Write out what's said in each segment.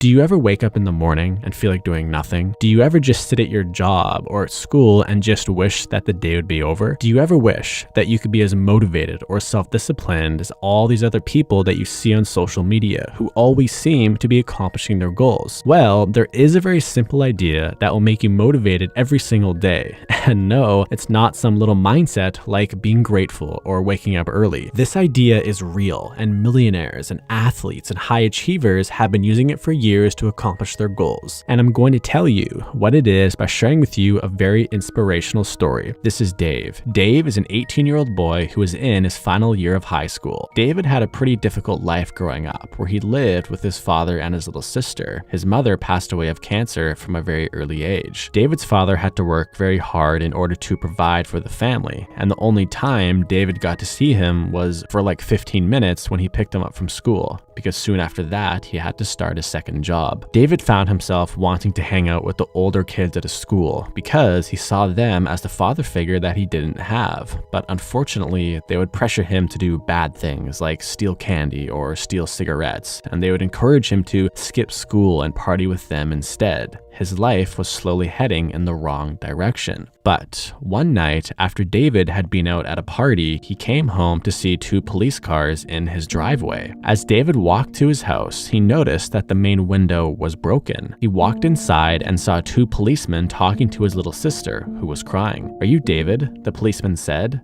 Do you ever wake up in the morning and feel like doing nothing? Do you ever just sit at your job or at school and just wish that the day would be over? Do you ever wish that you could be as motivated or self-disciplined as all these other people that you see on social media who always seem to be accomplishing their goals? Well, there is a very simple idea that will make you motivated every single day. And no, it's not some little mindset like being grateful or waking up early. This idea is real, and millionaires and athletes and high achievers have been using it for years to accomplish their goals. And I'm going to tell you what it is by sharing with you a very inspirational story. This is Dave. Dave is an 18-year-old boy who is in his final year of high school. David had a pretty difficult life growing up, where he lived with his father and his little sister. His mother passed away of cancer from a very early age. David's father had to work very hard in order to provide for the family, and the only time David got to see him was for like 15 minutes when he picked him up from school, because soon after that he had to start a second job. David found himself wanting to hang out with the older kids at his school because he saw them as the father figure that he didn't have, but unfortunately they would pressure him to do bad things like steal candy or steal cigarettes, and they would encourage him to skip school and party with them instead. His life was slowly heading in the wrong direction. But one night, after David had been out at a party, he came home to see two police cars in his driveway. As David walked to his house, he noticed that the main window was broken. He walked inside and saw two policemen talking to his little sister, who was crying. "Are you David?" the policeman said.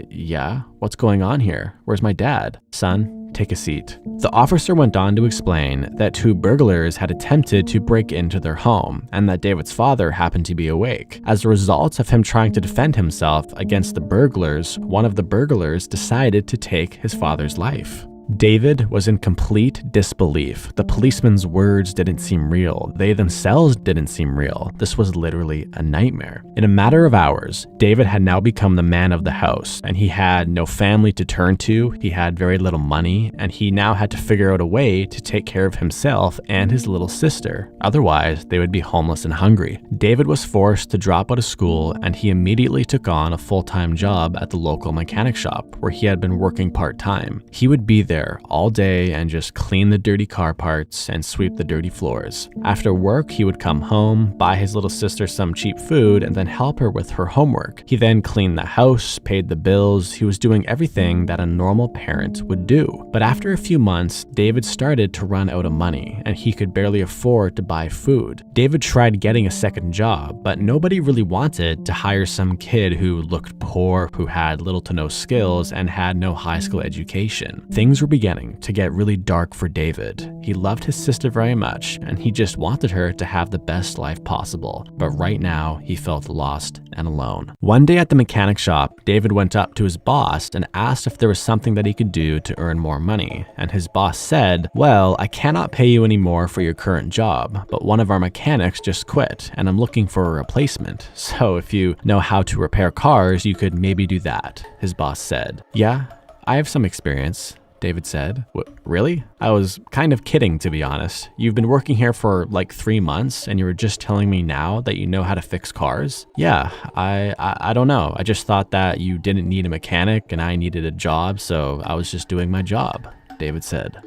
Yeah. What's going on here? Where's my dad?" "Son, take a seat." The officer went on to explain that two burglars had attempted to break into their home and that David's father happened to be awake. As a result of him trying to defend himself against the burglars, one of the burglars decided to take his father's life. David was in complete disbelief. The policeman's words didn't seem real. They themselves didn't seem real. This was literally a nightmare. In a matter of hours, David had now become the man of the house, and he had no family to turn to, he had very little money, and he now had to figure out a way to take care of himself and his little sister. Otherwise, they would be homeless and hungry. David was forced to drop out of school, and he immediately took on a full-time job at the local mechanic shop, where he had been working part-time. He would be there all day and just clean the dirty car parts and sweep the dirty floors. After work, he would come home, buy his little sister some cheap food, and then help her with her homework. He then cleaned the house, paid the bills. He was doing everything that a normal parent would do. But after a few months, David started to run out of money, and he could barely afford to buy food. David tried getting a second job, but nobody really wanted to hire some kid who looked poor, who had little to no skills, and had no high school education. Things were beginning to get really dark for David. He loved his sister very much, and he just wanted her to have the best life possible. But right now, he felt lost and alone. One day at the mechanic shop, David went up to his boss and asked if there was something that he could do to earn more money. And his boss said, "Well, I cannot pay you any more for your current job, but one of our mechanics just quit, and I'm looking for a replacement. So if you know how to repair cars, you could maybe do that," his boss said. "Yeah, I have some experience," David said. Really? I was kind of kidding, to be honest. You've been working here for like 3 months and you were just telling me now that you know how to fix cars? Yeah, I don't know. I just thought that you didn't need a mechanic and I needed a job, so I was just doing my job," David said.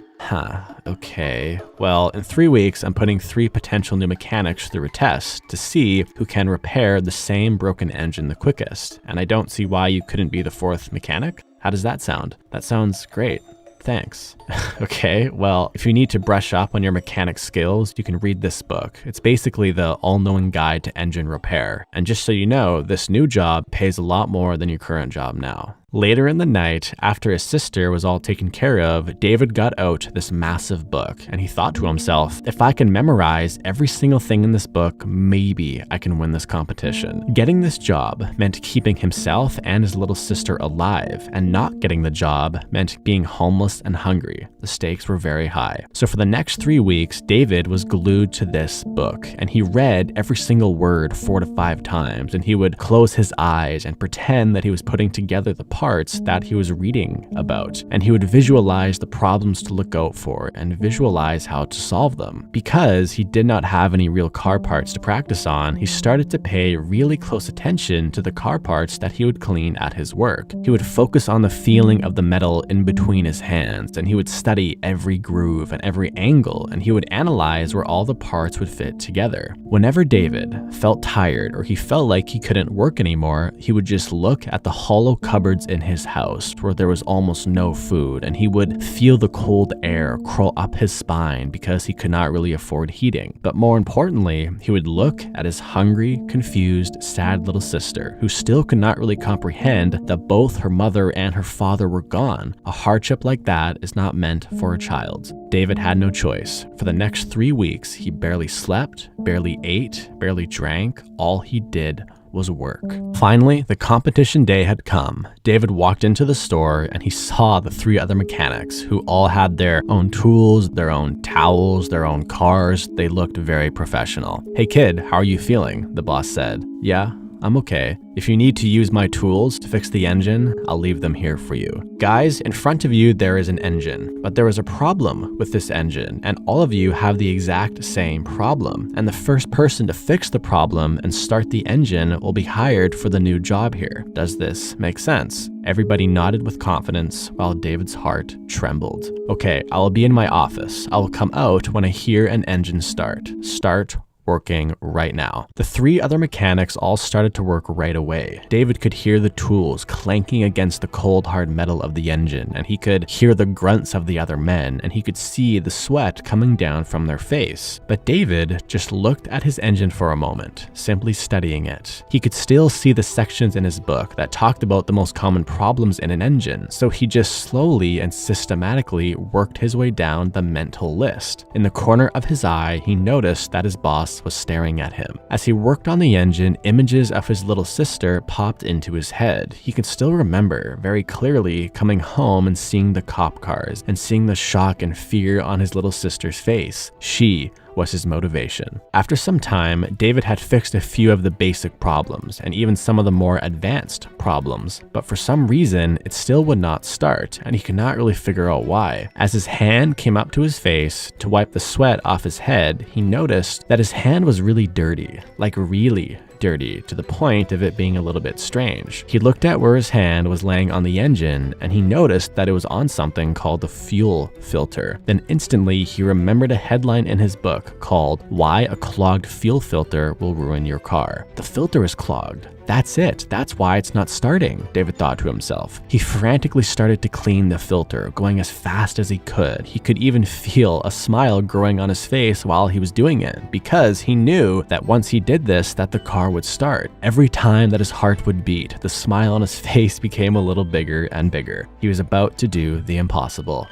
Okay. Well, in 3 weeks, I'm putting 3 potential new mechanics through a test to see who can repair the same broken engine the quickest. And I don't see why you couldn't be the 4th mechanic. How does that sound? That sounds great. Thanks. Okay, well, if you need to brush up on your mechanic skills, you can read this book. It's basically the all-knowing guide to engine repair. And just so you know, this new job pays a lot more than your current job now. Later in the night, after his sister was all taken care of, David got out this massive book, and he thought to himself, if I can memorize every single thing in this book, maybe I can win this competition. Getting this job meant keeping himself and his little sister alive, and not getting the job meant being homeless and hungry. The stakes were very high. So for the next 3 weeks, David was glued to this book, and he read every single word 4 to 5 times, and he would close his eyes and pretend that he was putting together the parts that he was reading about, and he would visualize the problems to look out for and visualize how to solve them. Because he did not have any real car parts to practice on, he started to pay really close attention to the car parts that he would clean at his work. He would focus on the feeling of the metal in between his hands, and he would study every groove and every angle, and he would analyze where all the parts would fit together. Whenever David felt tired or he felt like he couldn't work anymore, he would just look at the hollow cupboards in his house where there was almost no food, and he would feel the cold air crawl up his spine because he could not really afford heating. But more importantly, he would look at his hungry, confused, sad little sister, who still could not really comprehend that both her mother and her father were gone. A hardship like that is not meant for a child. David had no choice. For the next 3 weeks, he barely slept, barely ate, barely drank. All he did was work. Finally, the competition day had come. David walked into the store and he saw the 3 other mechanics who all had their own tools, their own towels, their own cars. They looked very professional. "Hey kid, how are you feeling?" the boss said. "Yeah, I'm okay. If you need to use my tools to fix the engine, I'll leave them here for you." Guys, in front of you there is an engine, but there is a problem with this engine, and all of you have the exact same problem. And the first person to fix the problem and start the engine will be hired for the new job here. Does this make sense? Everybody nodded with confidence while David's heart trembled. "Okay, I will be in my office. I will come out when I hear an engine start. Start working right now." The 3 other mechanics all started to work right away. David could hear the tools clanking against the cold hard metal of the engine, and he could hear the grunts of the other men, and he could see the sweat coming down from their face. But David just looked at his engine for a moment, simply studying it. He could still see the sections in his book that talked about the most common problems in an engine, so he just slowly and systematically worked his way down the mental list. In the corner of his eye, he noticed that his boss was staring at him. As he worked on the engine, images of his little sister popped into his head. He could still remember very clearly coming home and seeing the cop cars and seeing the shock and fear on his little sister's face. She was his motivation. After some time, David had fixed a few of the basic problems and even some of the more advanced problems, but for some reason, it still would not start, and he could not really figure out why. As his hand came up to his face to wipe the sweat off his head, he noticed that his hand was really dirty, like really dirty, to the point of it being a little bit strange. He looked at where his hand was laying on the engine, and he noticed that it was on something called the fuel filter. Then instantly, he remembered a headline in his book called "Why a Clogged Fuel Filter Will Ruin Your Car." The filter is clogged. That's it. That's why it's not starting, David thought to himself. He frantically started to clean the filter, going as fast as he could. He could even feel a smile growing on his face while he was doing it, because he knew that once he did this, that the car would start. Every time that his heart would beat, the smile on his face became a little bigger and bigger. He was about to do the impossible.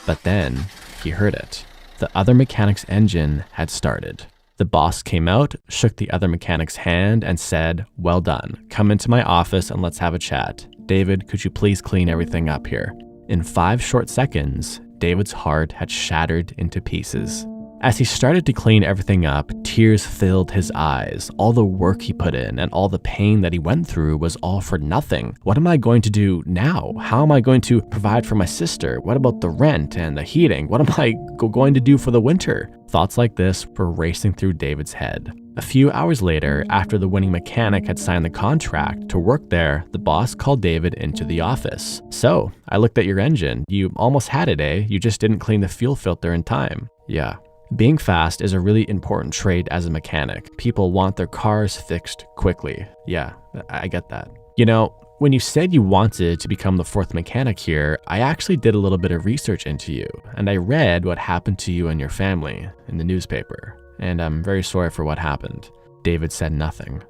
But then he heard it. The other mechanic's engine had started. The boss came out, shook the other mechanic's hand, and said, "Well done. Come into my office and let's have a chat. David, could you please clean everything up here?" In 5 short seconds, David's heart had shattered into pieces. As he started to clean everything up, tears filled his eyes. All the work he put in and all the pain that he went through was all for nothing. What am I going to do now? How am I going to provide for my sister? What about the rent and the heating? What am I going to do for the winter? Thoughts like this were racing through David's head. A few hours later, after the winning mechanic had signed the contract to work there, the boss called David into the office. "So, I looked at your engine. You almost had it, eh? You just didn't clean the fuel filter in time." "Yeah." Being fast is a really important trait as a mechanic. People want their cars fixed quickly. "Yeah, I get that." "You know, when you said you wanted to become the 4th mechanic here, I actually did a little bit of research into you, and I read what happened to you and your family in the newspaper, and I'm very sorry for what happened." David said nothing.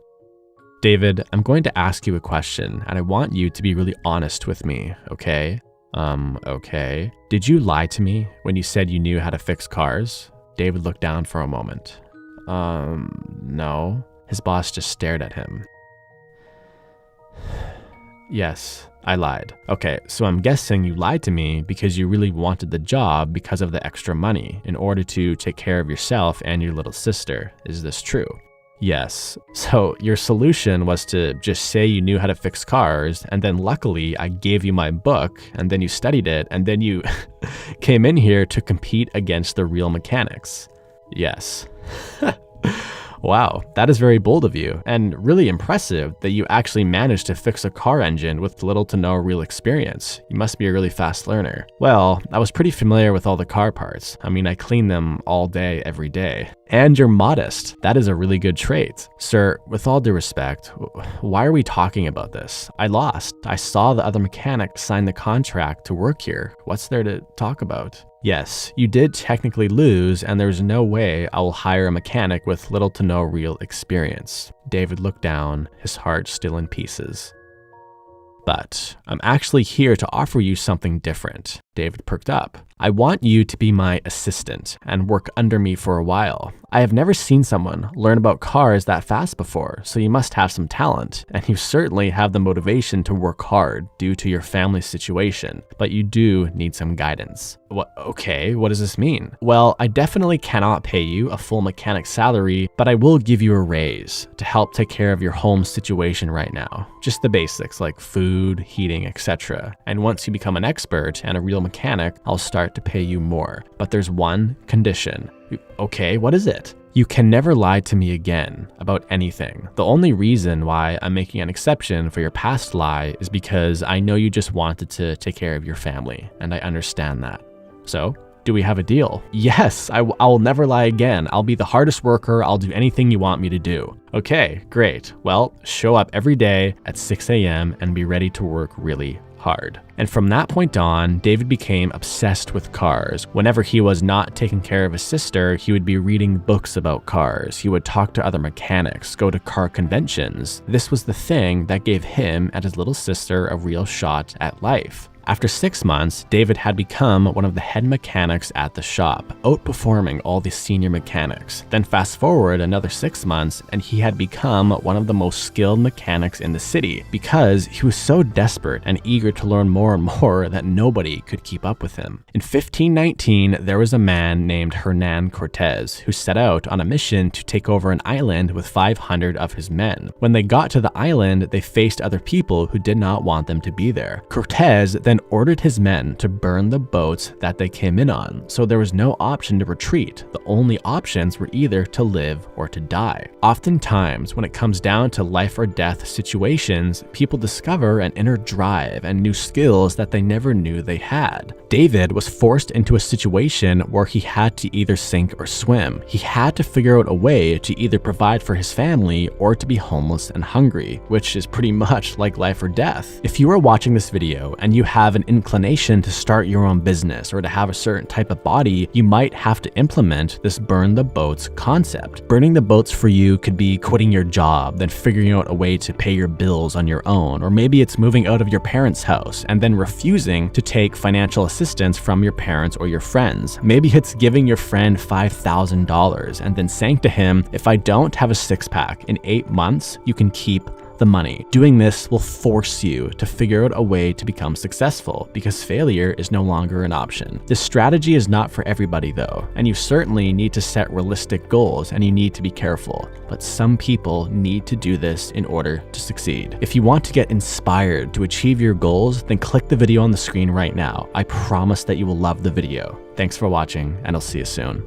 "David, I'm going to ask you a question, and I want you to be really honest with me, okay?" Okay. "Did you lie to me when you said you knew how to fix cars?" David looked down for a moment. No." His boss just stared at him. "Yes, I lied." "Okay, so I'm guessing you lied to me because you really wanted the job because of the extra money in order to take care of yourself and your little sister. Is this true?" Yes. So your solution was to just say you knew how to fix cars, and then luckily I gave you my book, and then you studied it, and then you came in here to compete against the real mechanics. Yes. Wow, that is very bold of you, and really impressive that you actually managed to fix a car engine with little to no real experience. You must be a really fast learner. Well, I was pretty familiar with all the car parts. I mean, I clean them all day, every day. And you're modest. That is a really good trait. Sir, with all due respect, why are we talking about this? I lost. I saw the other mechanic sign the contract to work here. What's there to talk about? Yes, you did technically lose, and there's no way I will hire a mechanic with little to no real experience. David looked down, his heart still in pieces. But I'm actually here to offer you something different. David perked up. I want you to be my assistant and work under me for a while. I have never seen someone learn about cars that fast before, so you must have some talent, and you certainly have the motivation to work hard due to your family situation, but you do need some guidance. Okay, what does this mean? Well, I definitely cannot pay you a full mechanic salary, but I will give you a raise to help take care of your home situation right now. Just the basics like food, heating, etc. And once you become an expert and a real mechanic, I'll start to pay you more. But there's one condition. Okay, what is it? You can never lie to me again about anything. The only reason why I'm making an exception for your past lie is because I know you just wanted to take care of your family, and I understand that. So, do we have a deal? Yes, I'll never lie again. I'll be the hardest worker. I'll do anything you want me to do. Okay, great. Well, show up every day at 6 a.m. and be ready to work really hard. And from that point on, David became obsessed with cars. Whenever he was not taking care of his sister, he would be reading books about cars. He would talk to other mechanics, go to car conventions. This was the thing that gave him and his little sister a real shot at life. After 6 months, David had become one of the head mechanics at the shop, outperforming all the senior mechanics. Then fast forward another 6 months, and he had become one of the most skilled mechanics in the city because he was so desperate and eager to learn more and more that nobody could keep up with him. In 1519, there was a man named Hernan Cortez who set out on a mission to take over an island with 500 of his men. When they got to the island, they faced other people who did not want them to be there. Cortez then ordered his men to burn the boats that they came in on, so there was no option to retreat. The only options were either to live or to die. Oftentimes, when it comes down to life or death situations, people discover an inner drive and new skills that they never knew they had. David was forced into a situation where he had to either sink or swim. He had to figure out a way to either provide for his family or to be homeless and hungry, which is pretty much like life or death. If you are watching this video and you have an inclination to start your own business or to have a certain type of body, you might have to implement this burn the boats concept. Burning the boats for you could be quitting your job, then figuring out a way to pay your bills on your own, or maybe it's moving out of your parents' house and then refusing to take financial assistance from your parents or your friends. Maybe it's giving your friend $5,000 and then saying to him, if I don't have a six-pack in 8 months, you can keep the money. Doing this will force you to figure out a way to become successful because failure is no longer an option. This strategy is not for everybody though, and you certainly need to set realistic goals and you need to be careful, but some people need to do this in order to succeed. If you want to get inspired to achieve your goals, then click the video on the screen right now. I promise that you will love the video. Thanks for watching, and I'll see you soon.